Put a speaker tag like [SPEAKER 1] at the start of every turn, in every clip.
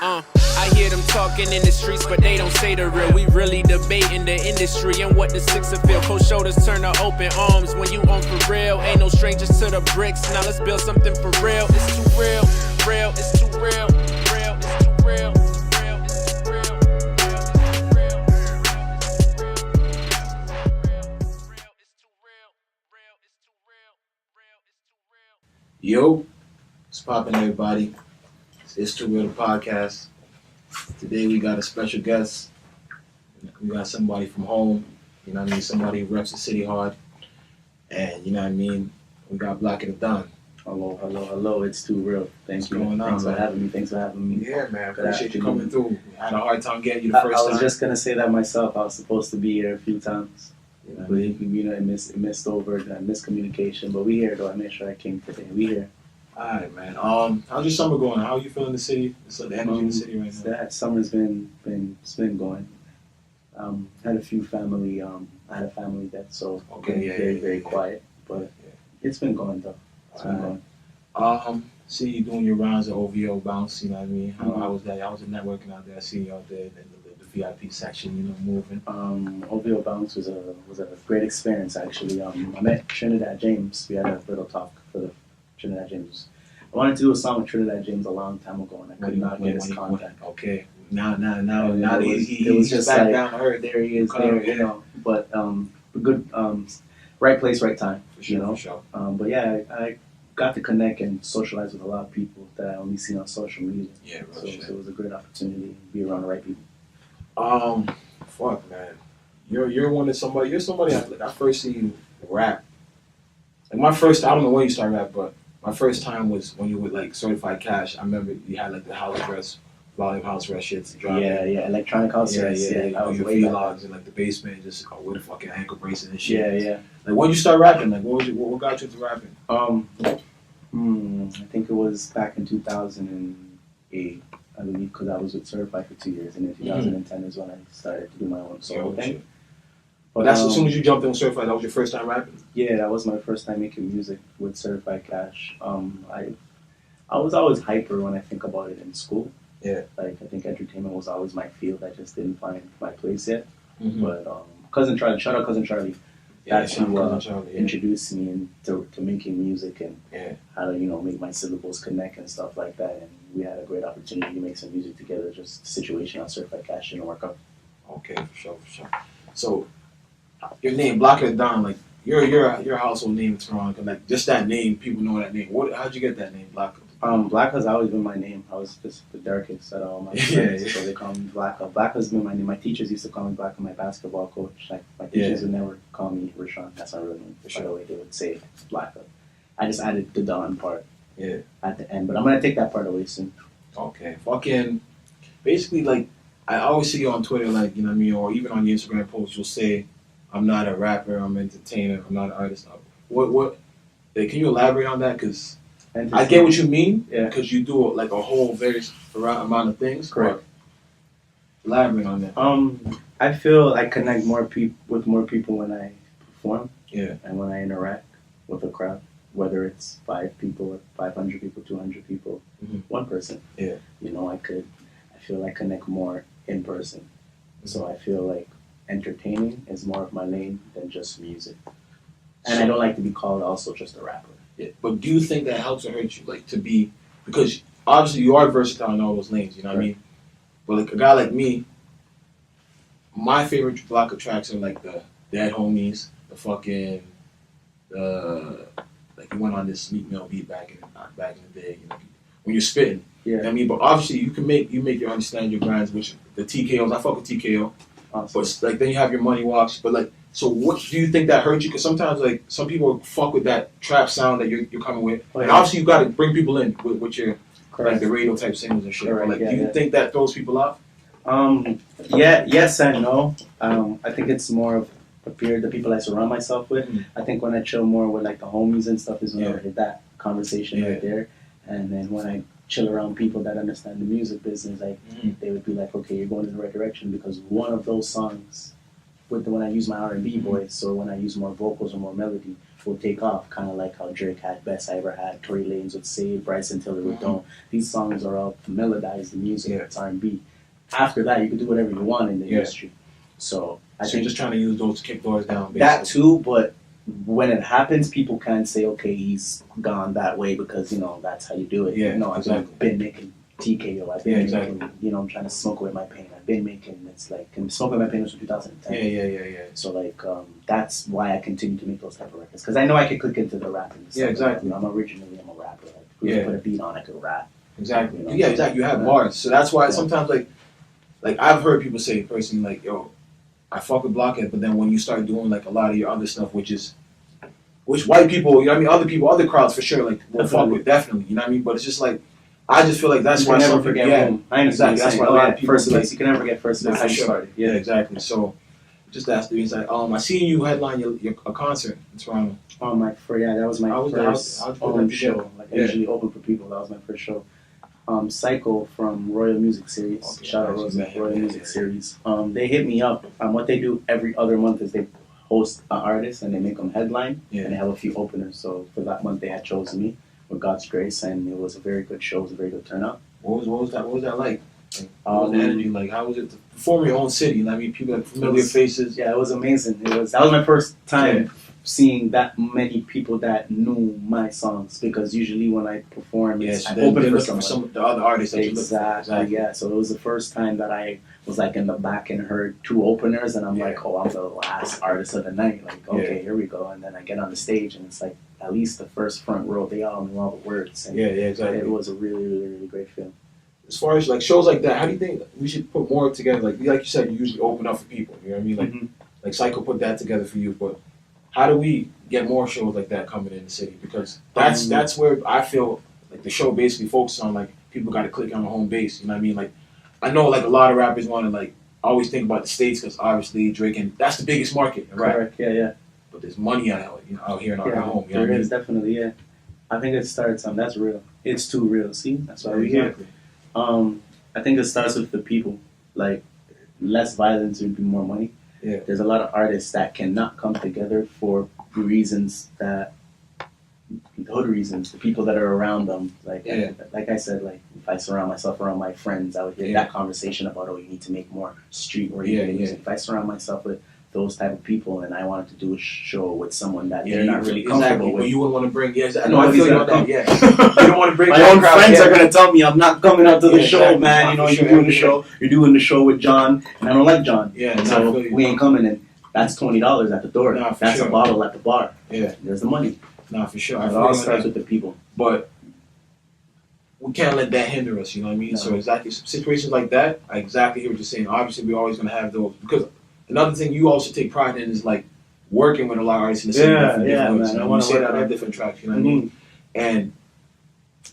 [SPEAKER 1] I hear them talking in the streets, but they don't say the real. We really debating the industry and what the six will feel. Cold shoulders turn to open arms when you on for real. Ain't no strangers to the bricks. Now let's build something for real. It's too real, real, it's too real, real, it's too real.
[SPEAKER 2] Yo, what's poppin', everybody? It's Too Real the podcast. Today we got a special guest. We got somebody from home, you know what I mean? Somebody who reps the city hard. And you know what I mean? We got Blacka Da Don.
[SPEAKER 3] Hello. It's Too Real. Thanks for having me.
[SPEAKER 2] Yeah, man. Appreciate you coming through. I had a hard time getting you the first time.
[SPEAKER 3] I was just gonna say that myself. I was supposed to be here a few times. But it missed over that miscommunication. But we here though. I made sure I came today. We here.
[SPEAKER 2] Alright, man. How's your summer going? How are you feeling the city? The energy in the city right now?
[SPEAKER 3] That summer's been going. Had a few family. I had a family death, so very quiet. But it's been going though. It's been going.
[SPEAKER 2] See you doing your rounds at OVO Bounce. You know what I mean? How was that? I was networking out there. I see you out there in the VIP section. You know, moving.
[SPEAKER 3] OVO Bounce was a great experience actually. I met Trinidad James. We had a little talk for the Trinidad James. I wanted to do a song with Trinidad James a long time ago, and I could not get his contact.
[SPEAKER 2] Okay, now
[SPEAKER 3] he's just back down to earth. There he is, you know. But good, right place, right time.
[SPEAKER 2] For sure,
[SPEAKER 3] you know.
[SPEAKER 2] For sure.
[SPEAKER 3] But yeah, I got to connect and socialize with a lot of people that I only seen on social media.
[SPEAKER 2] Yeah,
[SPEAKER 3] so it was a great opportunity to be around the right people.
[SPEAKER 2] Fuck, man, you're somebody. I first see you rap. Like I don't know when you started rap, but my first time was when you were like Certified Cash. I remember you had like the house arrest, volume house arrest shits.
[SPEAKER 3] Yeah, electronic house arrest. Yeah,
[SPEAKER 2] I was your vlogs in like the basement, just with a fucking ankle bracelet and shit.
[SPEAKER 3] Yeah.
[SPEAKER 2] Like when you start rapping, like what got you into rapping?
[SPEAKER 3] I think it was back in 2008, I believe, because I was with Certified for 2 years, and in 2010 is when I started to do my own solo thing.
[SPEAKER 2] But that's as soon as you jumped in Certified, that was your first time rapping?
[SPEAKER 3] Yeah, that was my first time making music with Certified Cash. I was always hyper when I think about it in school.
[SPEAKER 2] Yeah.
[SPEAKER 3] Like, I think entertainment was always my field. I just didn't find my place yet. But Cousin Charlie, shout out Cousin Charlie. That's who introduced me into making music and how to, make my syllables connect and stuff like that. And we had a great opportunity to make some music together. Just the situation on Certified Cash didn't work out.
[SPEAKER 2] Okay, for sure. So, your name, Blacka Da Don, like your household name in Toronto, like just that name, people know that name. How'd you get that name, Blacka?
[SPEAKER 3] Blacka's always been my name. I was just the darkest at all my friends, so they call me Blacka. Blacka's been my name. My teachers used to call me Blacka. My basketball coach, like my teachers would never call me Rashawn. That's not really name. By the way, they would say Blacka. I just added the Don part at the end, but I'm gonna take that part away soon.
[SPEAKER 2] Okay, fucking. Basically, like I always see you on Twitter, like you know what I mean, or even on your Instagram posts, you'll say, "I'm not a rapper. I'm an entertainer. I'm not an artist." What? Like, can you elaborate on that? Because I get what you mean. Yeah. Because you do like a whole various amount of things.
[SPEAKER 3] Correct.
[SPEAKER 2] Elaborate on that.
[SPEAKER 3] I feel I connect with more people when I perform.
[SPEAKER 2] Yeah.
[SPEAKER 3] And when I interact with a crowd, whether it's 5 people or 500 people, 200 people, one person.
[SPEAKER 2] Yeah.
[SPEAKER 3] I feel I connect more in person. So I feel like entertaining is more of my lane than just music. And I don't like to be called also just a rapper.
[SPEAKER 2] Yeah. But do you think that helps or hurts you, like to be, because obviously you are versatile in all those lanes, you know what I mean? But like a guy like me, my favorite block of tracks are like the Dead Homies, the fucking, like you went on this Meat Mill beat back in the day, when you're spitting. Yeah. You know what I mean? But obviously you make your understand your grinds, which the TKOs, I fuck with TKO. Awesome. But like then you have your money walks, but like, so what do you think that hurt you? Because sometimes like some people fuck with that trap sound that you're coming with, and obviously you got to bring people in with your like the radio type singles and shit. Like, do you think that throws people off?
[SPEAKER 3] Yes and no. I think it's more of the people I surround myself with. I think when I chill more with like the homies and stuff is when I hit that conversation right there, and then when I chill around people that understand the music business, like they would be like, okay, you're going in the right direction because one of those songs when I use my R&B voice, so when I use more vocals or more melody, will take off. Kind of like how Drake had Best I Ever Had, Tory Lanez would Save, Bryson Tiller with Don't. These songs are all melodized in music. It's R&B. After that, you can do whatever you want in the industry. So I think
[SPEAKER 2] you're just trying to use those to kick doors down. Basically.
[SPEAKER 3] That too, but when it happens, people can't say, okay, he's gone that way because, that's how you do it.
[SPEAKER 2] Yeah,
[SPEAKER 3] no,
[SPEAKER 2] exactly.
[SPEAKER 3] I've been making TKO. I've been making, I'm trying to smoke away my pain. I've been making, it's like, Smoke Away My Pain was from 2010.
[SPEAKER 2] Yeah.
[SPEAKER 3] So, like, that's why I continue to make those type of records. Because I know I could click into the rapping.
[SPEAKER 2] Yeah, exactly.
[SPEAKER 3] I'm a rapper. Like, if put a beat on, I could rap.
[SPEAKER 2] Exactly. Yeah, exactly. You have bars. So that's why sometimes, like I've heard people say personally, like, yo, I fuck with Blacka, but then when you start doing, like, a lot of your other stuff, which white people, other people, other crowds for sure, like, will fuck with, definitely, you know what I mean? But it's just like, I just feel like that's why
[SPEAKER 3] never forget home. I understand.
[SPEAKER 2] Exactly. That's why a lot of people
[SPEAKER 3] first place. You can never get first place.
[SPEAKER 2] For sure. Yeah, exactly. So, just ask the reason. I seen you headline a concert in Toronto.
[SPEAKER 3] That was my first open show. Like, I usually open for people. That was my first show. Psycho from Royal Music Series. Okay, shout out Royal Music Series. They hit me up. What they do every other month is they host an artist and they make them headline. And they have a few openers. So for that month, they had chosen me with God's grace, and it was a very good show. It was a very good turnout.
[SPEAKER 2] What was that like? What was the energy like? How was it to perform in your own city? I mean, people had familiar faces.
[SPEAKER 3] Yeah, it was amazing. That was my first time seeing that many people that knew my songs, because usually when I perform, I open for some
[SPEAKER 2] the other artists that
[SPEAKER 3] exactly. Yeah, so it was the first time that I was like in the back and heard two openers, and I'm like, oh, I'm the last artist of the night. Like, okay, here we go. And then I get on the stage, and it's like at least the first front row, they all knew all the words. And
[SPEAKER 2] exactly.
[SPEAKER 3] It was a really, really, really great film.
[SPEAKER 2] As far as like shows like that, how do you think we should put more together? Like you said, you usually open up for people. You know what I mean? Like Psycho put that together for you, but how do we get more shows like that coming in the city? Because that's where I feel like the show basically focuses on, like, people got to click on the home base. You know what I mean? Like, I know like a lot of rappers want to like always think about the States because obviously Drake, and that's the biggest market, right?
[SPEAKER 3] Correct. Yeah.
[SPEAKER 2] But there's money out here in our home. You know
[SPEAKER 3] there is definitely. Yeah, I think it starts on that's real. It's too real. See, that's why we here. I think it starts with the people. Like, less violence would be more money.
[SPEAKER 2] Yeah.
[SPEAKER 3] There's a lot of artists that cannot come together for reasons that hood reasons, the people that are around them. Like I said, like, if I surround myself around my friends, I would hear that conversation about, oh, you need to make more street-oriented music. If I surround myself with those type of people, and I wanted to do a show with someone that they're not really comfortable with.
[SPEAKER 2] Well, you wouldn't want to bring.
[SPEAKER 3] I feel you about that.
[SPEAKER 2] Yeah, you don't want to bring.
[SPEAKER 3] My own friends are gonna tell me I'm not coming out to the show, man. You're doing the show. You're doing the show with John, and I don't like John.
[SPEAKER 2] Yeah,
[SPEAKER 3] so we ain't coming in. That's $20 at the door. That's a bottle at the bar.
[SPEAKER 2] Yeah,
[SPEAKER 3] there's the money.
[SPEAKER 2] Nah, for sure.
[SPEAKER 3] It all starts with the people.
[SPEAKER 2] But we can't let that hinder us. You know what I mean? No. So exactly situations like that, I exactly hear what you're saying. Obviously, we're always gonna have those because. Another thing you also take pride in is like working with a lot of artists in the city.
[SPEAKER 3] Man.
[SPEAKER 2] I want to say that on different tracks. You know what I mean? And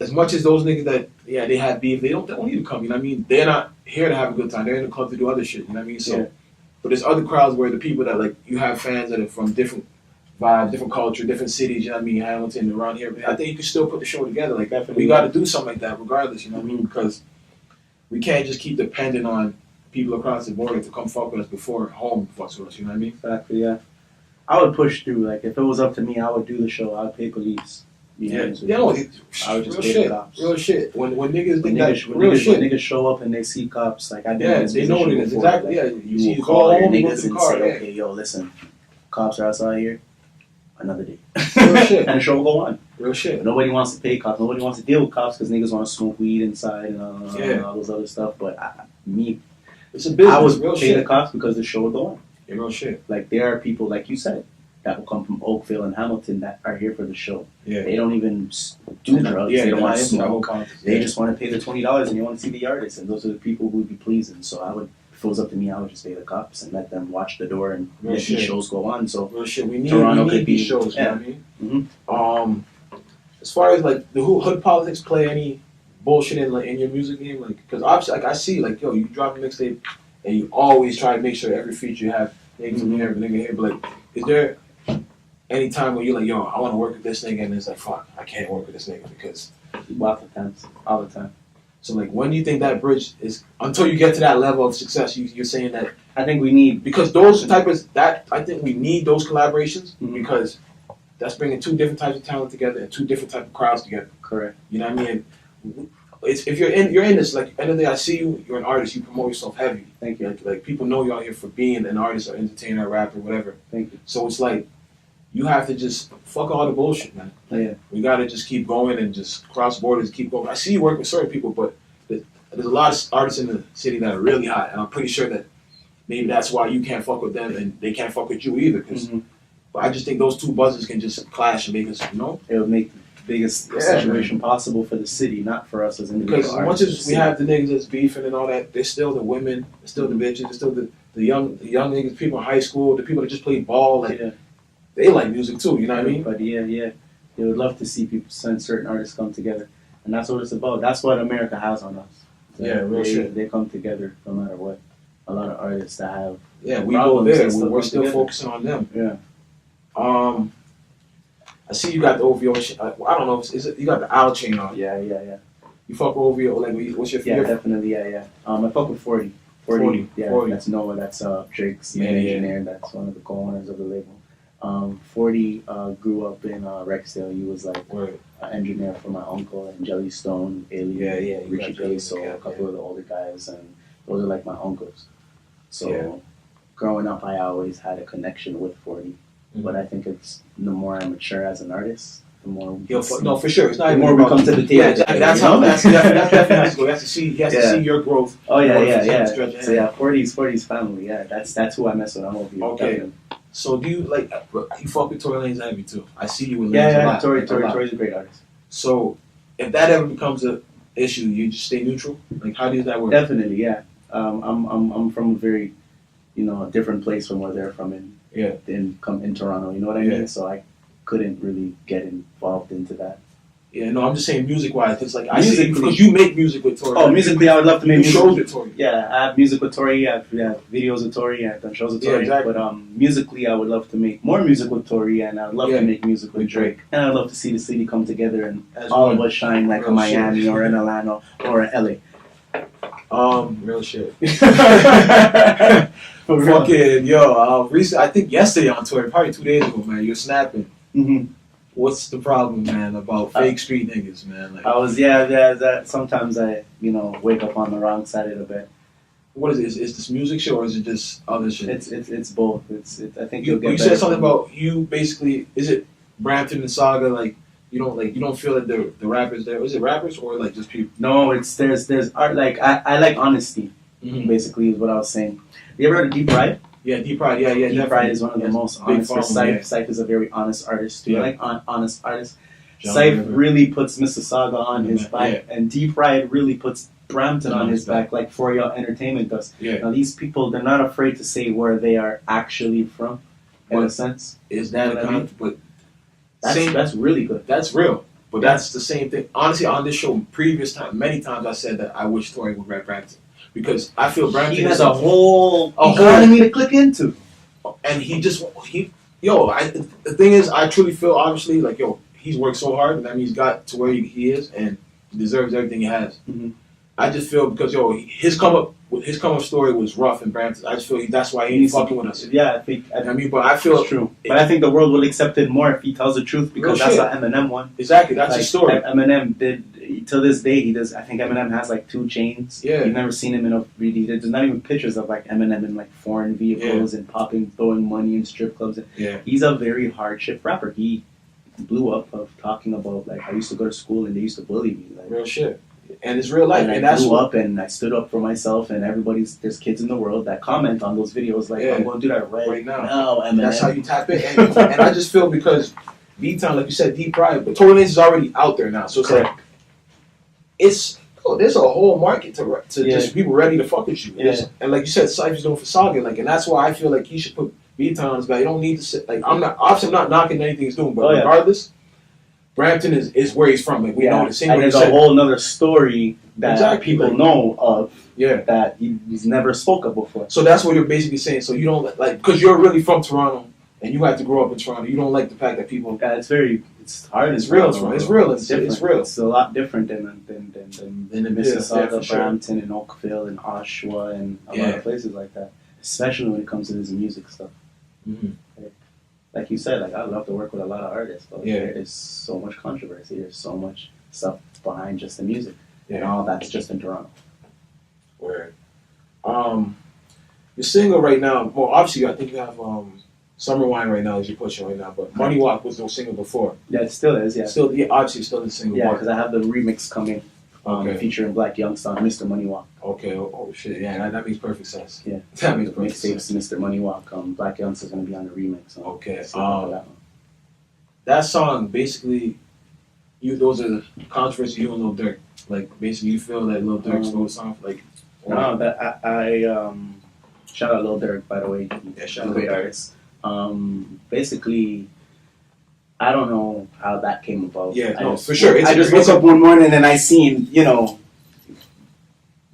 [SPEAKER 2] as much as those niggas that they have beef, they don't need to come. You know what I mean? They're not here to have a good time. They're in the club to do other shit. You know what I mean? So, but there's other crowds where the people that like you have fans that are from different vibes, different culture, different cities. You know what I mean? Hamilton, around here. But I think you can still put the show together. Like we got to do something like that, regardless. You know what I mean? Because we can't just keep depending on people across the border to come fuck with us before home fucks with us, you know what I mean?
[SPEAKER 3] Exactly, yeah. I would push through. Like, if it was up to me, I would do the show. I would pay police.
[SPEAKER 2] I would just pay the cops. Real shit. When niggas think
[SPEAKER 3] when niggas show up and they see cops, like, I've been in this
[SPEAKER 2] they know what it is.
[SPEAKER 3] Before,
[SPEAKER 2] exactly,
[SPEAKER 3] like, you will call your niggas and say, okay, yo, listen, cops are outside here, another day.
[SPEAKER 2] Real shit.
[SPEAKER 3] And the show will go on.
[SPEAKER 2] Real shit.
[SPEAKER 3] But nobody wants to pay cops. Nobody wants to deal with cops because niggas want to smoke weed inside and all those other stuff. But
[SPEAKER 2] it's a business.
[SPEAKER 3] I would
[SPEAKER 2] real
[SPEAKER 3] pay
[SPEAKER 2] shit.
[SPEAKER 3] the cops because the show will go on.
[SPEAKER 2] Yeah, real shit.
[SPEAKER 3] Like, there are people, like you said, that will come from Oakville and Hamilton that are here for the show.
[SPEAKER 2] Yeah.
[SPEAKER 3] They don't even do drugs. They don't want to smoke. They just want to pay the $20 and they want to see the artist. And those are the people who would be pleasing. So I would, if it was up to me, I would just pay the cops and let them watch the door and let these shows go on. So
[SPEAKER 2] real shit. We need these shows. You know what I mean? As far as like the hood politics play any bullshit in your music game, like, because obviously, like, I see, like, yo, you drop a mixtape and you always try to make sure every feature you have niggas in here, nigga here, but like, is there any time where you're like, yo, I want to work with this nigga, and it's like, fuck, I can't work with this nigga because
[SPEAKER 3] lots of times, all the time.
[SPEAKER 2] So like, when do you think that bridge is? Until you get to that level of success, you're saying that.
[SPEAKER 3] I think we need,
[SPEAKER 2] because those type of that. I think we need those collaborations because that's bringing two different types of talent together and two different type of crowds together.
[SPEAKER 3] Correct.
[SPEAKER 2] You know what I mean? It's, if you're in this, like, end of the day, I see you. You're an artist. You promote yourself heavy.
[SPEAKER 3] Thank you.
[SPEAKER 2] Like people know you out here for being an artist or entertainer, or rapper, whatever.
[SPEAKER 3] Thank you.
[SPEAKER 2] So it's like you have to just fuck all the bullshit, man.
[SPEAKER 3] Yeah.
[SPEAKER 2] We got to just keep going and just cross borders, keep going. I see you work with certain people, but there's a lot of artists in the city that are really hot, and I'm pretty sure that maybe that's why you can't fuck with them and they can't fuck with you either. But I just think those two buzzers can just clash and make us, you know?
[SPEAKER 3] It would make the biggest situation possible for the city, not for us as individuals.
[SPEAKER 2] Because as much as we have the niggas that's beefing and all that, there's still the women, there's still the bitches, there's still the young niggas, people in high school, the people that just play ball, like they like music too, you know what I mean?
[SPEAKER 3] But yeah. They would love to see people, certain artists come together. And that's what it's about. That's what America has on us.
[SPEAKER 2] Real shit.
[SPEAKER 3] They come together no matter what. A lot of artists that have
[SPEAKER 2] we go there. We're still
[SPEAKER 3] together.
[SPEAKER 2] focusing on them.
[SPEAKER 3] Yeah.
[SPEAKER 2] I see you got the OVO. I don't know. Is it you got the owl chain on?
[SPEAKER 3] Yeah.
[SPEAKER 2] You fuck with OVO? Like, what's your favorite?
[SPEAKER 3] Yeah, definitely. Yeah. I fuck with 40. 40. Yeah, 40. That's Noah. That's Drake's main engineer. That's one of the co-owners of the label. 40 grew up in Rexdale. He was like an engineer for my uncle and Jellystone, Alien, Richie Peso, a couple of the older guys, and those are like my uncles. So growing up, I always had a connection with 40. But I think it's the more I mature as an artist, the more
[SPEAKER 2] no, for sure. It's not
[SPEAKER 3] the more we come to the table.
[SPEAKER 2] Yeah, exactly. That's how that's definitely has to go. He has to see your growth.
[SPEAKER 3] Oh yeah. So yeah, 40's family. Yeah, that's who I mess with. I'm over here.
[SPEAKER 2] Okay. So do you like you fuck with Tory Lanez heavy too? I see you with Lanez
[SPEAKER 3] a lot.
[SPEAKER 2] Tory's
[SPEAKER 3] a great artist.
[SPEAKER 2] So if that ever becomes an issue, you just stay neutral. Like, how does that work?
[SPEAKER 3] Definitely, yeah. I'm from a very, different place from where they're from in Toronto. You know what I mean? So I couldn't really get involved into that.
[SPEAKER 2] Yeah, no, I'm just saying music-wise. It's like I see because you make music with Tory.
[SPEAKER 3] Oh, musically, I would love to make music.
[SPEAKER 2] Shows with Tory.
[SPEAKER 3] Yeah, I have music with Tory. I have videos with Tory. I've done shows with Tory.
[SPEAKER 2] Exactly.
[SPEAKER 3] But musically, I would love to make more music with Tory, and I would love to make music with Drake. And I'd love to see the city come together and all of us shine like a Miami or an Atlanta or an LA.
[SPEAKER 2] Real shit. Fucking recently, I think yesterday on Twitter, probably 2 days ago, man, you're snapping. What's the problem, man, about fake street niggas, man? Like,
[SPEAKER 3] I was that sometimes I wake up on the wrong side of the bed.
[SPEAKER 2] What is it? Is this music shit or is it just other shit?
[SPEAKER 3] It's both. I think
[SPEAKER 2] you said something about you basically. Is it Brampton and Saga? Like you don't feel that the rappers there. Is it rappers or like just people?
[SPEAKER 3] No, there's art. Like I like honesty. Basically, is what I was saying. You ever heard of Deep Pride?
[SPEAKER 2] Yeah, Deep Pride. Yeah.
[SPEAKER 3] Deep Pride is one of the most honest. Syph is a very honest artist too. I like honest artists. Syph really puts Mississauga on his back, and Deep Pride really puts Brampton on his back, like For Your Entertainment does. Yeah. Now these people, they're not afraid to say where they are actually from. In a sense,
[SPEAKER 2] is that but
[SPEAKER 3] that's really good.
[SPEAKER 2] That's real. But that's the same thing. Honestly, on this show, many times I said that I wish Tory would rap Brampton. Because I feel Brampton
[SPEAKER 3] has a whole economy to click into.
[SPEAKER 2] And the thing is, I truly feel, obviously, like, he's worked so hard, and that means he's got to where he is, and he deserves everything he has. I just feel because, his come up story was rough in Brampton. I just feel that's why he ain't fucking with us.
[SPEAKER 3] Yeah,
[SPEAKER 2] but I feel
[SPEAKER 3] it's true. But I think the world will accept it more if he tells the truth, because that's what Eminem won.
[SPEAKER 2] Exactly, that's his story.
[SPEAKER 3] Eminem did. To this day, he does. I think Eminem has like 2 chains. Yeah, you've never seen him in a really. There's not even pictures of like Eminem in like foreign vehicles and throwing money in strip clubs. He's a very hardship rapper. He blew up of talking about like I used to go to school and they used to bully me. Like,
[SPEAKER 2] real shit. And it's real life.
[SPEAKER 3] And I grew up and I stood up for myself. And there's kids in the world that comment on those videos like I'm going to do that right now. No, Eminem. That's
[SPEAKER 2] how you tap in. And I just feel because B-Town, like you said, Deep Pride, but Tory Lanez is already out there now, so it's like. There's a whole market to just people ready to fuck with you. And like you said, Syph's doing for Saga, and that's why I feel like he should put B-Town on his back. You don't need to sit, I'm not knocking anything he's doing, but regardless, Brampton is where he's from. Like we know the same.
[SPEAKER 3] And there's a whole another story that people know of that he's never spoke of before.
[SPEAKER 2] So that's what you're basically saying. So you don't because you're really from Toronto. and you have to grow up in Toronto. You don't like the fact that people.
[SPEAKER 3] Yeah, it's hard.
[SPEAKER 2] It's real. It's real. It's
[SPEAKER 3] different.
[SPEAKER 2] It's real.
[SPEAKER 3] It's a lot different than Mississauga,
[SPEAKER 2] sure.
[SPEAKER 3] Brampton, and Oakville, and Oshawa, and a lot of places like that. Especially when it comes to this music stuff.
[SPEAKER 2] Mm-hmm.
[SPEAKER 3] Like you said, like I love to work with a lot of artists, but there is so much controversy. There's so much stuff behind just the music, and all that's just in Toronto.
[SPEAKER 2] Where, you're single right now. Well, obviously, I think you have Summer Wine right now as you're pushing right now, but Money Walk was no single before.
[SPEAKER 3] Yeah, it still is. Yeah,
[SPEAKER 2] obviously, still the single.
[SPEAKER 3] Yeah, because I have the remix coming. Featuring Black Youngster on Mr. Money Walk.
[SPEAKER 2] Okay, oh shit, yeah, that makes perfect sense.
[SPEAKER 3] Yeah,
[SPEAKER 2] that makes perfect sense.
[SPEAKER 3] Mr. Money Walk. Black Youngster's gonna be on the remix.
[SPEAKER 2] Okay, that song basically, those are the controversy you and Lil Durk. Like basically, you feel that Lil Durk stole the song. Like,
[SPEAKER 3] no, that I shout out Lil Durk, by the way.
[SPEAKER 2] Yeah, shout out
[SPEAKER 3] great artist. Basically, I don't know how that came about.
[SPEAKER 2] Yeah, for sure.
[SPEAKER 3] I just woke up one morning and I seen,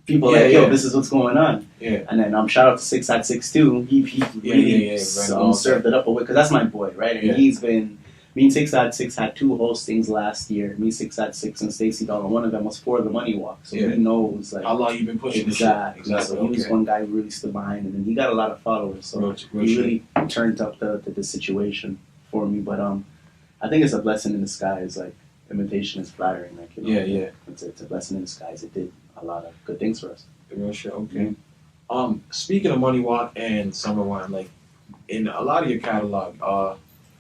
[SPEAKER 3] people this is what's going on.
[SPEAKER 2] Yeah.
[SPEAKER 3] And then shout out to 6 at 6 too. He really served it up away because that's my boy, right? And he's been. Me and 6 at 6 had 2 hostings last year. Me, 6 at 6, and Stacey Doll. One of them was for the Money Walk, so he knows like
[SPEAKER 2] how long you been pushing this shit.
[SPEAKER 3] Exactly. So he was one guy who really stood behind, and then he got a lot of followers. So he really turned up the situation for me. But I think it's a blessing in disguise. Like imitation is flattering. Like it's a blessing in disguise. It did a lot of good things for us.
[SPEAKER 2] Real shit. Okay. Speaking of Money Walk and Summer Wine, like in a lot of your catalog,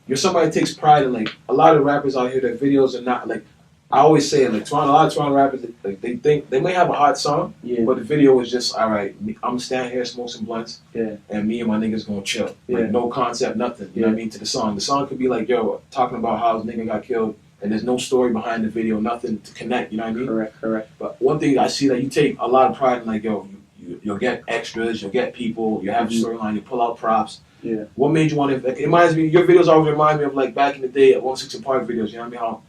[SPEAKER 2] you're somebody that takes pride in, like, a lot of rappers out here, their videos are not, like, I always say, like, a lot of Toronto rappers, like, they think, they may have a hot song, but the video is just, all right, I'm standing here, smoke some blunts, and me and my niggas gonna chill. Like, no concept, nothing, you know what I mean, to the song. The song could be like, yo, talking about how his nigga got killed, and there's no story behind the video, nothing to connect, you know what I mean?
[SPEAKER 3] Correct.
[SPEAKER 2] But one thing I see that you take a lot of pride in, like, yo, you'll get extras, you'll get people, you have a storyline, you pull out props.
[SPEAKER 3] Yeah.
[SPEAKER 2] What made you want to? Like, it reminds me. Your videos always remind me of like back in the day at 160 Park videos. You know what I mean? How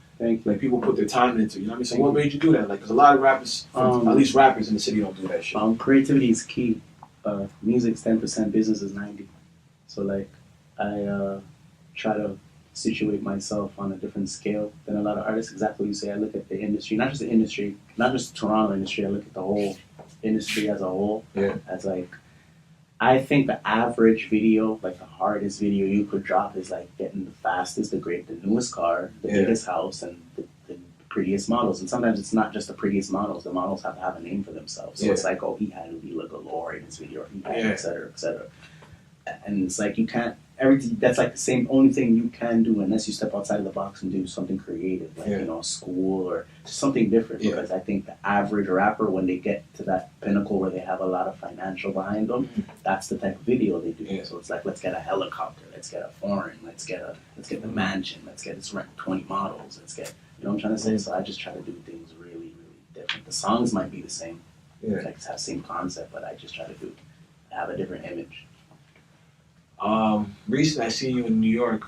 [SPEAKER 2] like people put their time into. You know what I mean? So what made you do that? Like, because a lot of rappers, at least rappers in the city, don't do that shit.
[SPEAKER 3] Creativity is key. Music's 10%, business is 90%. So like, I try to situate myself on a different scale than a lot of artists. Exactly what you say. I look at the industry, not just the industry, not just the Toronto industry. I look at the whole industry as a whole.
[SPEAKER 2] Yeah.
[SPEAKER 3] As like. I think the average video, like the hardest video you could drop is like getting the fastest, the newest car, the biggest house, and the prettiest models. And sometimes it's not just the prettiest models. The models have to have a name for themselves. So it's like, oh, he had Lila Galore in his video, or he had et cetera, et cetera. And it's like you can't, that's like the only thing you can do unless you step outside of the box and do something creative, like, school or just something different. Because I think the average rapper, when they get to that pinnacle where they have a lot of financial behind them, that's the type of video they do. So it's like, let's get a helicopter, let's get a foreign, let's get the mansion, let's rent 20 models, you know what I'm trying to say? So I just try to do things really, really different. The songs might be the same, like have the same concept, but I just try to have a different image.
[SPEAKER 2] Recently I seen you in New York,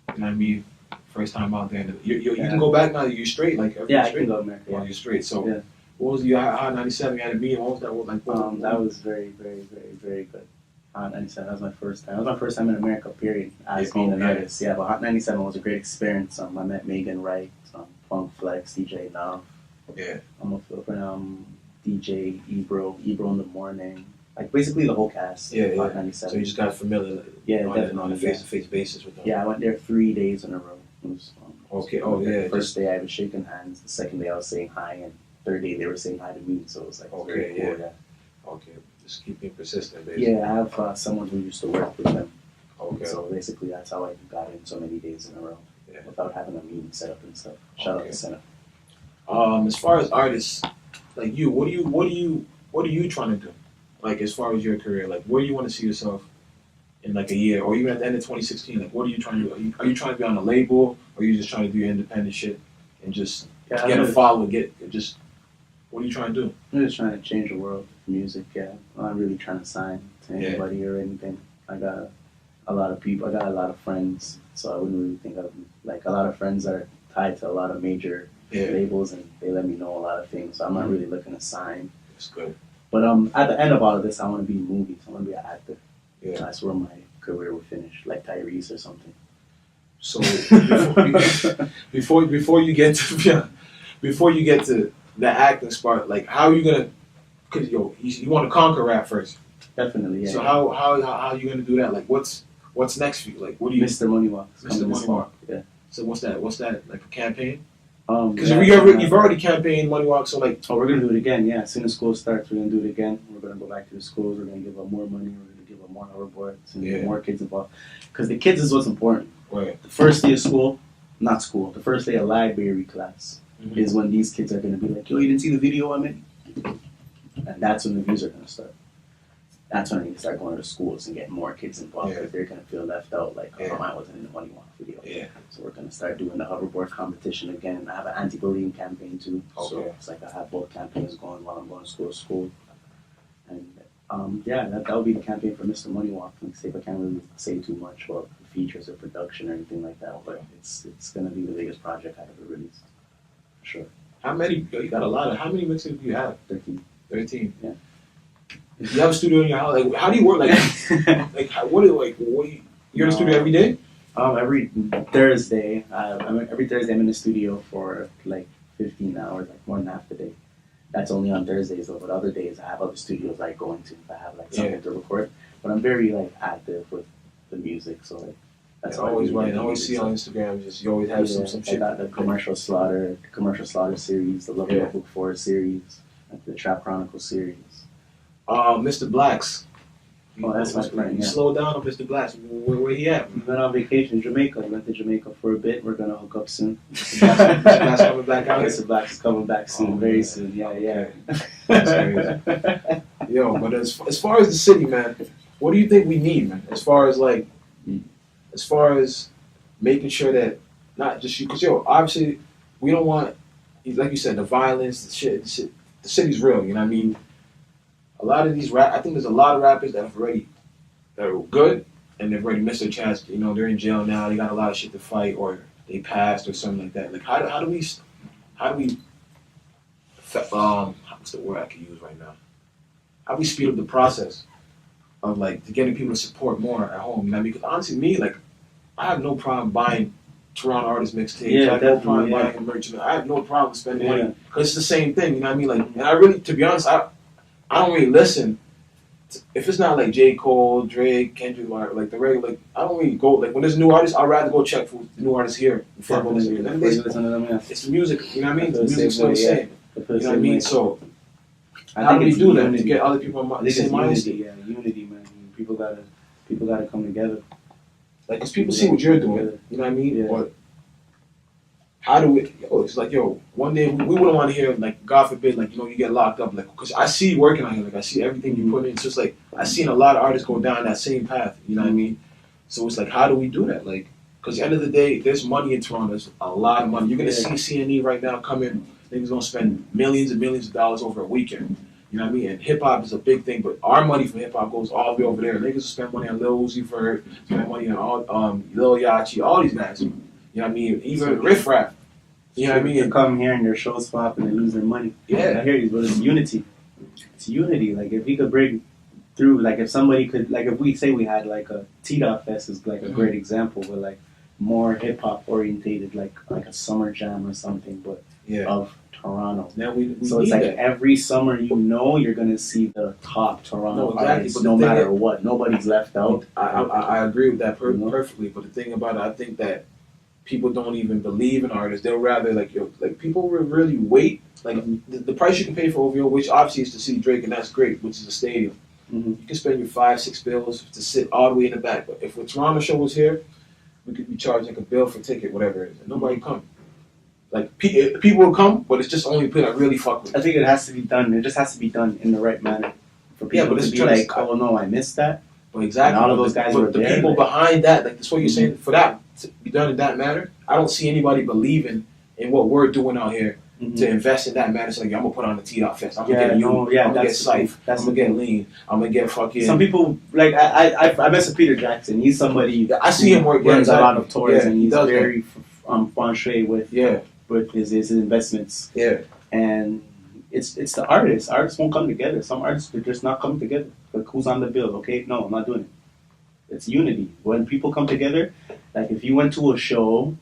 [SPEAKER 2] and I mean, first time out there. You can go back now. You're straight, like
[SPEAKER 3] I
[SPEAKER 2] straight?
[SPEAKER 3] can go America.
[SPEAKER 2] Oh, you're straight. So, what was Hot 97? You had a meeting. What was that? Like,
[SPEAKER 3] that was very, very, very, very good. Hot 97. That was my first time. That was my first time in America. Period. As being an artist. Yeah, but Hot 97 was a great experience. I met Megan Wright, Funk Flex, DJ Nav.
[SPEAKER 2] Yeah.
[SPEAKER 3] I'm a DJ Ebro in the morning. Like basically the whole cast.
[SPEAKER 2] Yeah.
[SPEAKER 3] 97.
[SPEAKER 2] So you just got familiar. On a face-to-face basis with them.
[SPEAKER 3] Yeah, I went there 3 days in a row. It was,
[SPEAKER 2] okay. Oh yeah.
[SPEAKER 3] The first day I was shaking hands. The second day I was saying hi, and third day they were saying hi to me. So it was like very cool. Yeah.
[SPEAKER 2] Okay. Just keep being persistent, basically.
[SPEAKER 3] Yeah, I have someone who used to work with them.
[SPEAKER 2] Okay.
[SPEAKER 3] So basically that's how I got in so many days in a row without having a meeting set up and stuff. Shout out to Senna.
[SPEAKER 2] As far as artists, like you, what are you trying to do? Like, as far as your career, like, where do you want to see yourself in, like, a year? Or even at the end of 2016, like, what are you trying to do? Are you trying to be on a label? Or are you just trying to do your independent shit and just get a following, what are you trying to do?
[SPEAKER 3] I'm just trying to change the world with music, I'm not really trying to sign to anybody or anything. I got a lot of people, I got a lot of friends, so I wouldn't really think of, like, a lot of friends are tied to a lot of major labels, and they let me know a lot of things, so I'm not really looking to sign.
[SPEAKER 2] That's good.
[SPEAKER 3] But at the end of all of this, I want to be in movies. I want to be an actor.
[SPEAKER 2] Yeah.
[SPEAKER 3] That's where my career would finish, like Tyrese or something.
[SPEAKER 2] So before you get to the acting part, like how are you gonna? Cause you want to conquer rap first.
[SPEAKER 3] Definitely, yeah.
[SPEAKER 2] So how are you gonna do that? Like what's next for you? Like what do you?
[SPEAKER 3] Mr. Money Walk.
[SPEAKER 2] Mr. Money Walk.
[SPEAKER 3] Yeah.
[SPEAKER 2] So what's that? Like a campaign?
[SPEAKER 3] Because
[SPEAKER 2] you've already campaigned Money Walk. So like.
[SPEAKER 3] Oh, we're gonna do it again. Yeah. As soon as school starts, we're gonna do it again. We're gonna go back to the schools. We're gonna give them more money. We're gonna give them more hoverboards and get more kids involved. Because the kids is what's important.
[SPEAKER 2] Right.
[SPEAKER 3] The first day of school, not school. The first day of library class is when these kids are gonna be like, "Yo, you didn't see the video I made?" And that's when the views are gonna start. That's when I need to start going to schools and getting more kids involved because they're going to feel left out. Like, oh, I wasn't in the Money Walk video.
[SPEAKER 2] Yeah.
[SPEAKER 3] So we're going to start doing the hoverboard competition again. I have an anti-bullying campaign too. Okay. So it's like I have both campaigns going while I'm going to school. And that would be the campaign for Mr. Money Walk. Like, I can't really say too much about the features or production or anything like that, but it's going to be the biggest project I've ever released. For sure.
[SPEAKER 2] How many? You got a lot of. How many mixes do you have?
[SPEAKER 3] 13.
[SPEAKER 2] 13.
[SPEAKER 3] Yeah.
[SPEAKER 2] You have a studio in your house. Like, how do you work? Like, you're in the studio every day?
[SPEAKER 3] Every Thursday. Every Thursday I'm in the studio for like 15 hours, like more than half the day. That's only on Thursdays though. But other days I have other studios I go into if I have like something to record. But I'm very like active with the music, so like that's always
[SPEAKER 2] right. I always see on Instagram, just you always have some shit.
[SPEAKER 3] I got the Commercial Slaughter series, the Love Book 4 series, like the Trap Chronicles series.
[SPEAKER 2] Mr. Blacks.
[SPEAKER 3] Oh, that's my friend.
[SPEAKER 2] You slow down on Mr. Blacks. Where he at?
[SPEAKER 3] We went on vacation in Jamaica. We went to Jamaica for a bit. We're gonna hook up soon.
[SPEAKER 2] Mr. Blacks coming back out.
[SPEAKER 3] Mr. Blacks is coming back soon, very soon. Yeah.
[SPEAKER 2] That's crazy. Yo, but as far as the city, man, what do you think we need, man? As far as making sure that not just you, because obviously we don't want, like you said, the violence, the shit. The city's real. You know what I mean? A lot of these I think there's a lot of rappers that are good and they've already missed their chance. You know, they're in jail now. They got a lot of shit to fight, or they passed, or something like that. Like, how do we what's the word I can use right now? How do we speed up the process of like to getting people to support more at home? You know, because honestly, me, like, I have no problem buying Toronto artist mixtapes.
[SPEAKER 3] Yeah,
[SPEAKER 2] I have no problem buying merchandise. I have no problem spending money because it's the same thing. You know what I mean? Like, and I really, to be honest, I don't really listen. If it's not like J. Cole, Drake, Kendrick Lamar, like the regular, like I don't really go. Like when there's new artists, I'd rather go check for the new artists here before I go listen to them. It's the music, you know what I mean? The music's still the same. You know what I mean? So how do we do that to get other people on the same mindset?
[SPEAKER 3] Yeah, unity, man. People gotta come together.
[SPEAKER 2] Like, cause people see what you're doing. You know what I mean?
[SPEAKER 3] Yeah.
[SPEAKER 2] Or how do we? It's like, one day we wouldn't want to hear, like, God forbid, like, you get locked up, like, because I see you working on here, like, I see everything you put in. It's just like I seen a lot of artists go down that same path. You know what I mean? So it's like, how do we do that? Like, because at the end of the day, there's money in Toronto. There's a lot of money. You're gonna see CNE right now come in. Niggas gonna spend millions and millions of dollars over a weekend. You know what I mean? And hip hop is a big thing, but our money from hip hop goes all the way over there. Niggas will spend money on Lil Uzi Vert, spend money on all Lil Yachty, all these guys. You know what I mean? Even Riff Raff. You know what I mean?
[SPEAKER 3] They come here and their shows flop and they lose their money.
[SPEAKER 2] Yeah.
[SPEAKER 3] I hear you, but it's unity. It's unity. Like, if we could break through, like, if somebody could, like, if we say we had, like, a T-Dot Fest is, like, a great example, but, like, more hip-hop orientated, like a summer jam or something, but of Toronto.
[SPEAKER 2] Now we
[SPEAKER 3] so it's like
[SPEAKER 2] that.
[SPEAKER 3] Every summer, you're going to see the top Toronto artists,
[SPEAKER 2] but
[SPEAKER 3] no matter what. Nobody's left out.
[SPEAKER 2] I agree with that perfectly, but the thing about it, I think that people don't even believe in artists. They'll rather, like people will really wait. Like, the price you can pay for OVO, which obviously is to see Drake, and that's great, which is a stadium. You can spend your $5-6 bills to sit all the way in the back. But if a Toronto show was here, we could be charged like a bill for ticket, whatever it is, and nobody come. Like, people will come, but it's just only people that really fuck with it.
[SPEAKER 3] I think it has to be done. It just has to be done in the right manner for people to be like, oh no, I missed that.
[SPEAKER 2] But exactly.
[SPEAKER 3] And all of those guys were
[SPEAKER 2] there.
[SPEAKER 3] The
[SPEAKER 2] people behind that, like, that's what you're saying. For that to be done in that manner, I don't see anybody believing in what we're doing out here to invest in that manner. It's like, I'm gonna put on the T-Dot Fest. I'm gonna get I'm gonna get Syph. I'm gonna get Lean. I'm gonna get fucking.
[SPEAKER 3] Some people, like, I mess with Peter Jackson. He's somebody.
[SPEAKER 2] I see him work.
[SPEAKER 3] Runs a lot of tours, and he's very franche with his investments.
[SPEAKER 2] Yeah.
[SPEAKER 3] And it's the artists. Artists won't come together. Some artists are just not coming together. Like, who's on the bill? Okay, no, I'm not doing it. it's unity. When people come together, like if you went to a show,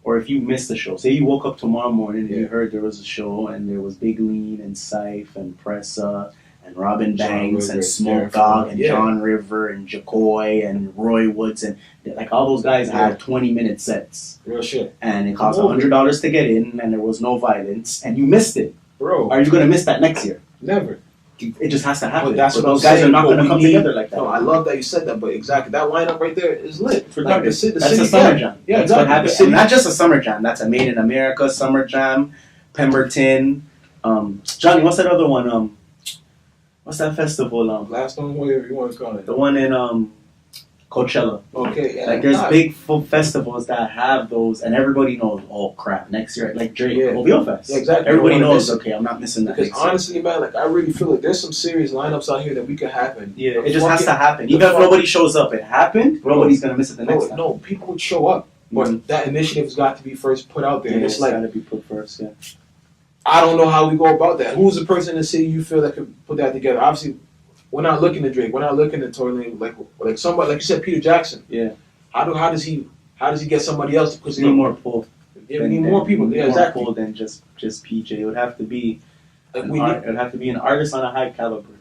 [SPEAKER 3] or if you missed a show, say you woke up tomorrow morning and you heard there was a show and there was Big Lean and Syph and Pressa and Robin Banks and Smoke Dogg and John River and Jacoy and Roy Woods and like all those guys had 20-minute sets.
[SPEAKER 2] Real shit.
[SPEAKER 3] And it cost $100 to get in and there was no violence and you missed it.
[SPEAKER 2] Bro.
[SPEAKER 3] Are you going to miss that next year?
[SPEAKER 2] Never.
[SPEAKER 3] It just has to happen.
[SPEAKER 2] But that's what
[SPEAKER 3] those guys are not going to come together like that.
[SPEAKER 2] No, I love that you said that, but exactly that lineup right there is lit.
[SPEAKER 3] Like that's a summer jam.
[SPEAKER 2] Yeah,
[SPEAKER 3] that's
[SPEAKER 2] exactly.
[SPEAKER 3] what happened. And not just a summer jam. That's a Made in America summer jam. Pemberton. Johnny, what's that other one? What's that festival?
[SPEAKER 2] Gladstone, whatever you want to call it.
[SPEAKER 3] The one in Coachella.
[SPEAKER 2] Okay, yeah.
[SPEAKER 3] Like there's big festivals that have those, and everybody knows. Oh crap! Next year, like Drake, OVO Fest.
[SPEAKER 2] Yeah, exactly.
[SPEAKER 3] Everybody knows. Okay, I'm not missing that.
[SPEAKER 2] Because honestly, man, like I really feel like there's some serious lineups out here that we could happen.
[SPEAKER 3] Yeah, it just has to happen. Even if nobody shows up, it happened. Nobody's gonna miss it the next time.
[SPEAKER 2] No, people would show up, but that initiative's got to be first put out there.
[SPEAKER 3] Yeah,
[SPEAKER 2] it's like
[SPEAKER 3] got to be put first. Yeah.
[SPEAKER 2] I don't know how we go about that. Who's the person in the city you feel that could put that together? Obviously, we're not looking at Drake. We're not looking at Tory Lanez. Like somebody, like you said, Peter Jackson.
[SPEAKER 3] Yeah.
[SPEAKER 2] How does he get somebody else to put
[SPEAKER 3] need more pull?
[SPEAKER 2] Yeah, we need more people. Yeah, exactly.
[SPEAKER 3] More pull than just PJ. It would have to be it would have to be an artist on a high caliber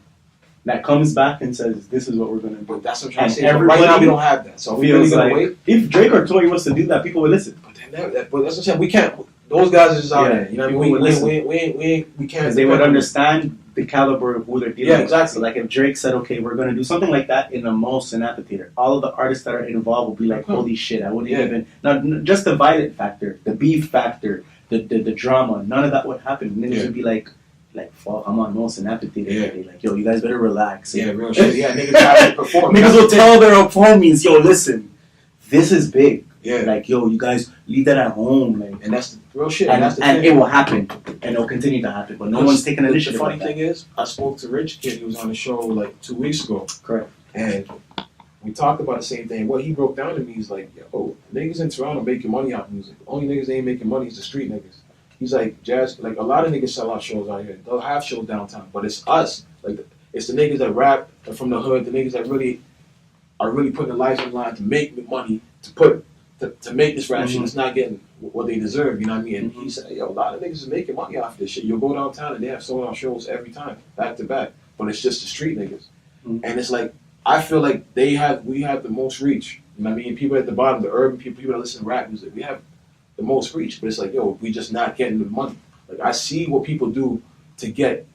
[SPEAKER 3] that comes back and says, "This is what we're gonna do."
[SPEAKER 2] But that's what I'm trying to say. Right now, we don't have that. So we really gonna wait.
[SPEAKER 3] If Drake or Tory was to do that, people would listen.
[SPEAKER 2] But that's what I'm saying. We can't. Those guys are just out there. You know what I mean? We can't.
[SPEAKER 3] Because they would understand the caliber of who they're dealing with.
[SPEAKER 2] Exactly.
[SPEAKER 3] So like if Drake said, okay, we're going to do something like that in a Molson amphitheater, all of the artists that are involved will be like, holy shit, I wouldn't even, not just the violent factor, the beef factor, the drama, none of that would happen. Niggas would be like, fuck, I'm on Molson amphitheater. Yeah. Like, yo, you guys better relax.
[SPEAKER 2] Yeah, real shit. Yeah, niggas have to perform.
[SPEAKER 3] Niggas will tell their homies, yo, listen, this is big.
[SPEAKER 2] Yeah.
[SPEAKER 3] Like, yo, you guys leave that at home. Like,
[SPEAKER 2] and that's the real shit.
[SPEAKER 3] And,
[SPEAKER 2] that's the
[SPEAKER 3] and
[SPEAKER 2] thing.
[SPEAKER 3] it will happen. And it'll continue to happen. But no one's taking initiative.
[SPEAKER 2] The funny thing is, I spoke to Rich Kid. He was on the show like 2 weeks ago.
[SPEAKER 3] Correct.
[SPEAKER 2] And we talked about the same thing. What he broke down to me is like, yo, niggas in Toronto making money off music. The only niggas that ain't making money is the street niggas. He's like, jazz, like a lot of niggas sell out shows out here. They'll have shows downtown. But it's us. Like, it's the niggas that rap from the hood, the niggas that really are really putting their lives on the line to make money, to make this rap shit. It's not getting what they deserve, you know what I mean? And he said, yo, a lot of niggas is making money off this shit. You'll go downtown and they have sold out shows every time, back to back. But it's just the street niggas. And it's like, I feel like we have the most reach. You know what I mean? People at the bottom, the urban people that listen to rap music, we have the most reach. But it's like, yo, we just not getting the money. Like, I see what people do to get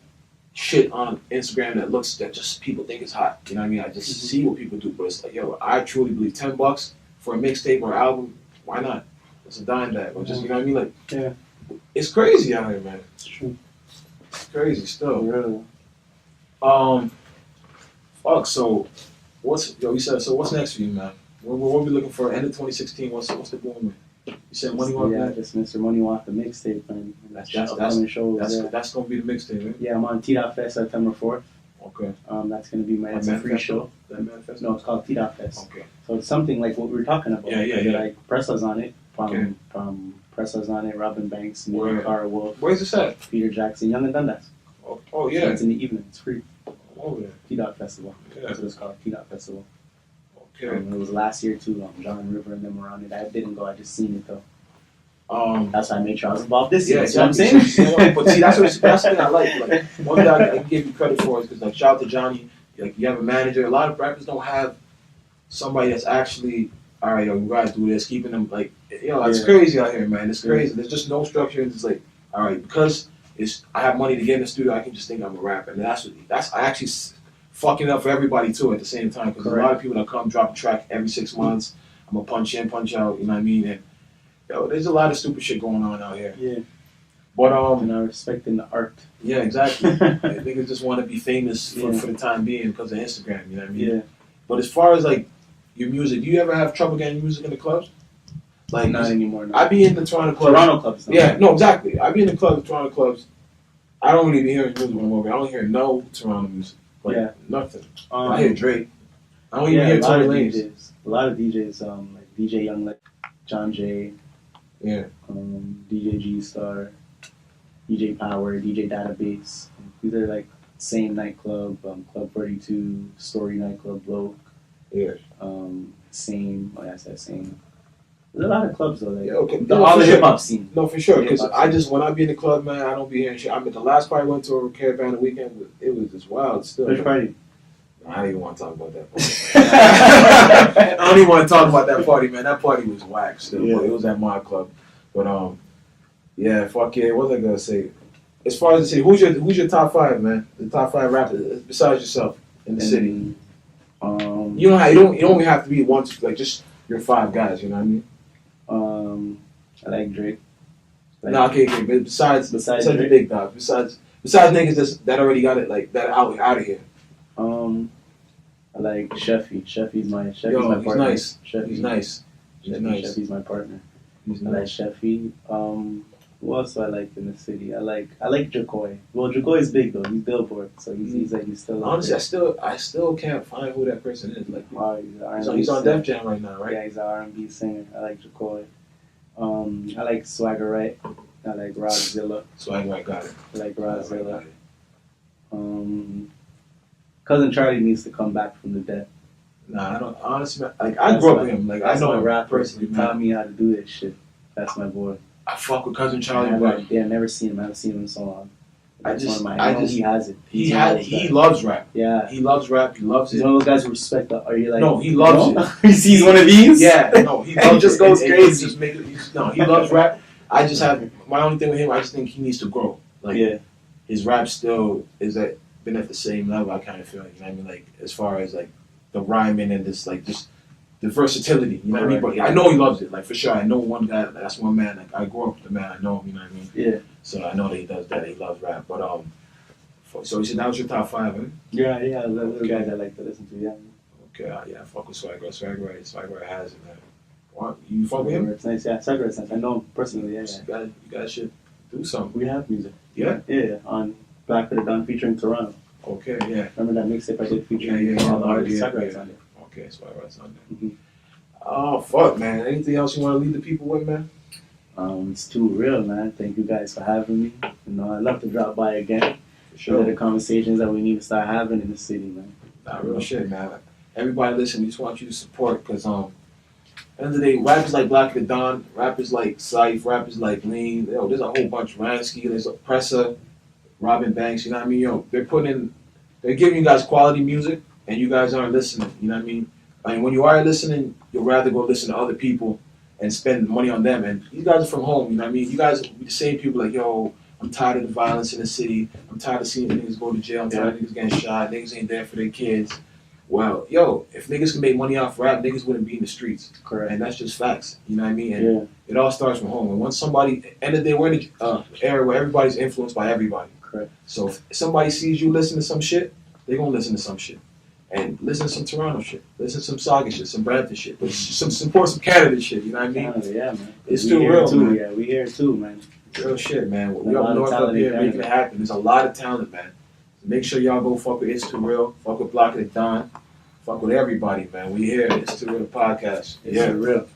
[SPEAKER 2] shit on Instagram that just people think is hot. You know what I mean? I just see what people do. But it's like, yo, I truly believe $10 for a mixtape or an album, why not? It's a dime bag. Or just, you know what I mean? Like, it's crazy out here, man.
[SPEAKER 3] It's true.
[SPEAKER 2] It's crazy still.
[SPEAKER 3] Really.
[SPEAKER 2] Fuck, so what's next for you, man? What are we looking for? End of 2016, what's the boom? You said Money Walk?
[SPEAKER 3] Yeah, just Mr. Money Walk, the mixtape, man. That's
[SPEAKER 2] gonna be the mixtape, right?
[SPEAKER 3] Yeah, I'm on T.Fest September 4th.
[SPEAKER 2] Okay.
[SPEAKER 3] That's gonna be it's a free show. No, it's called T.Fest.
[SPEAKER 2] Okay.
[SPEAKER 3] So it's something like what we were talking about.
[SPEAKER 2] Yeah.
[SPEAKER 3] Like Pressa's on it. From Pressa's on it, Robin Banks, Cara Wolf.
[SPEAKER 2] Where's this at?
[SPEAKER 3] Peter Jackson, Young and Dundas.
[SPEAKER 2] Oh yeah.
[SPEAKER 3] So it's in the evening. It's free.
[SPEAKER 2] Oh yeah.
[SPEAKER 3] T-Dot Festival.
[SPEAKER 2] Yeah.
[SPEAKER 3] That's what it's called. T-Dot Festival.
[SPEAKER 2] Okay.
[SPEAKER 3] It was last year too. John River and them were on it. I didn't go. I just seen it though.
[SPEAKER 2] That's
[SPEAKER 3] why I made sure I was involved this year.
[SPEAKER 2] Exactly.
[SPEAKER 3] You know what I'm saying?
[SPEAKER 2] But see, that's the thing I like. Like, one thing I can give you credit for is because, like, shout out to Johnny. Like, you have a manager. A lot of rappers don't have somebody that's actually, all right, yo, you gotta do this, keeping them like, it's crazy out here, man. It's crazy. There's just no structure. It's like, all right, because I have money to get in the studio, I can just think I'm a rapper, and that's I actually fucking up for everybody too at the same time, because a lot of people that come drop a track every 6 months. I'm gonna punch in, punch out. You know what I mean? And there's a lot of stupid shit going on out here.
[SPEAKER 3] Yeah.
[SPEAKER 2] But
[SPEAKER 3] and I'm respecting the art.
[SPEAKER 2] Yeah, exactly. Niggas just want to be famous for the time being because of Instagram. You know what I mean?
[SPEAKER 3] Yeah.
[SPEAKER 2] But as far as like your music, do you ever have trouble getting music in the clubs? Like
[SPEAKER 3] not anymore. No.
[SPEAKER 2] I be in the Toronto clubs.
[SPEAKER 3] Toronto clubs. No.
[SPEAKER 2] Yeah, no, exactly. I be in the clubs, Toronto clubs. I don't really be hearing music anymore. I don't hear no Toronto music. Like, nothing. I hear Drake. I don't even hear Tory Lanez.
[SPEAKER 3] A lot of DJs, like DJ Young, like John Jay.
[SPEAKER 2] Yeah.
[SPEAKER 3] DJ G Star, DJ Power, DJ Database. These are like same nightclub, Club 42, Story Nightclub, Bloke.
[SPEAKER 2] Yeah.
[SPEAKER 3] Same. Like I said, same. There's a lot of clubs though. Like,
[SPEAKER 2] Yeah, okay.
[SPEAKER 3] all the hip hop scene.
[SPEAKER 2] No, for sure. Because when I be in the club, man, I don't be hearing shit. I mean, the last party I went to a Caravan weekend, it was just wild still.
[SPEAKER 3] Which party?
[SPEAKER 2] I don't even want to talk about that party. I don't even want to talk about that party, man. That party was whack still. Yeah. But it was at my club. But yeah, fuck yeah. What was I gonna say? As far as the city, who's your top 5, man? The top 5 rappers besides yourself in the city. You don't even have to be one. Like just your 5 guys. You know what I mean?
[SPEAKER 3] I like Drake.
[SPEAKER 2] Okay. But besides the big dogs, besides niggas that already got it like that out of here.
[SPEAKER 3] I like Sheffy. Sheffy's my partner.
[SPEAKER 2] He's nice.
[SPEAKER 3] He's
[SPEAKER 2] nice.
[SPEAKER 3] Sheffy's my partner.
[SPEAKER 2] He's
[SPEAKER 3] nice. I like Sheffy. Who else do I like in the city? I like Jacoy. Well, Jacoy is big though. He's Billboard, so he's still.
[SPEAKER 2] Honestly, I still can't find who that person is. Like, he's on Def Jam right now, right?
[SPEAKER 3] Yeah, he's an R&B singer. I like Jacoy. I like Swagger Right. I like Rodzilla.
[SPEAKER 2] Swagger Right, got it.
[SPEAKER 3] I like Rodzilla. Cousin Charlie needs to come back from the dead.
[SPEAKER 2] Nah, I don't. Honestly, like I grew up with him. Like I know him
[SPEAKER 3] rap
[SPEAKER 2] personally.
[SPEAKER 3] Taught me how to do this shit. That's my boy.
[SPEAKER 2] I fuck with Cousin Charlie.
[SPEAKER 3] I've never seen him. I haven't seen him in so long. He has it.
[SPEAKER 2] He loves rap.
[SPEAKER 3] Yeah,
[SPEAKER 2] he loves rap. He loves it.
[SPEAKER 3] He's one of those guys who respect that. Are you like?
[SPEAKER 2] No, he loves it.
[SPEAKER 3] He sees one of these.
[SPEAKER 2] Yeah, no, he loves
[SPEAKER 3] he just goes crazy.
[SPEAKER 2] He loves rap. I just have my only thing with him. I just think he needs to grow. Like his rap still been at the same level. I kind of feel. You know what I mean? Like as far as like the rhyming and this like just the versatility. You know what I mean? But I know he loves it. Like for sure. I know one guy. That's one man. Like I grew up with the man. I know him. You know what I mean?
[SPEAKER 3] Yeah.
[SPEAKER 2] So I know that he does that. He loves rap. But so you said that was your top 5, right?
[SPEAKER 3] Yeah. Those are guys I like to listen to. Yeah.
[SPEAKER 2] Okay. Yeah. Fuck with Swagger. Swagger has it, man. What? You fuck with him?
[SPEAKER 3] It's nice. Yeah. Swagger is nice. I know him personally. Yeah.
[SPEAKER 2] You guys should do something.
[SPEAKER 3] We have music.
[SPEAKER 2] Yeah.
[SPEAKER 3] Yeah. On Blacka Da Don featuring Toronto.
[SPEAKER 2] Okay. Yeah.
[SPEAKER 3] Remember that mixtape I did featuring all the artists? Swagger's on it.
[SPEAKER 2] Okay. Swagger's on there. Oh fuck, man! Anything else you want to leave the people with, man?
[SPEAKER 3] It's too real, man. Thank you guys for having me. You know, I'd love to drop by again.
[SPEAKER 2] For sure.
[SPEAKER 3] The conversations that we need to start having in the city, man.
[SPEAKER 2] Real shit, man. Everybody listen, we just want you to support, because at the end of the day, rappers like Blacka Da Don, rappers like Syph, rappers like Lean, there's a whole bunch of Ransky, there's Oppressor, Robin Banks, you know what I mean? They're giving you guys quality music, and you guys aren't listening, you know what I mean? I mean, when you are listening, you'll rather go listen to other people and spend money on them. And you guys are from home, you know what I mean? You guys be the same people like, yo, I'm tired of the violence in the city. I'm tired of seeing niggas go to jail. I'm tired of niggas getting shot. Niggas ain't there for their kids. Well, yo, if niggas can make money off rap, niggas wouldn't be in the streets.
[SPEAKER 3] Correct.
[SPEAKER 2] And that's just facts, you know what I mean? And it all starts from home. And once somebody, end of the day, we're in an era where everybody's influenced by everybody.
[SPEAKER 3] Correct.
[SPEAKER 2] So if somebody sees you listen to some shit, they're going to listen to some shit. And listen to some Toronto shit. Listen to some Saga shit, some Brampton shit. Support some Canada shit, you know what I mean?
[SPEAKER 3] Canada, yeah, man.
[SPEAKER 2] It's still real,
[SPEAKER 3] too,
[SPEAKER 2] man.
[SPEAKER 3] Yeah, we here too, man.
[SPEAKER 2] Real shit, man. We up north up here making it happen. There's a lot of talent, man. So make sure y'all go fuck with It's Too Real. Fuck with Blacka Da Don. Fuck with everybody, man. We here. It's Too Real podcast.
[SPEAKER 3] It's Too Real.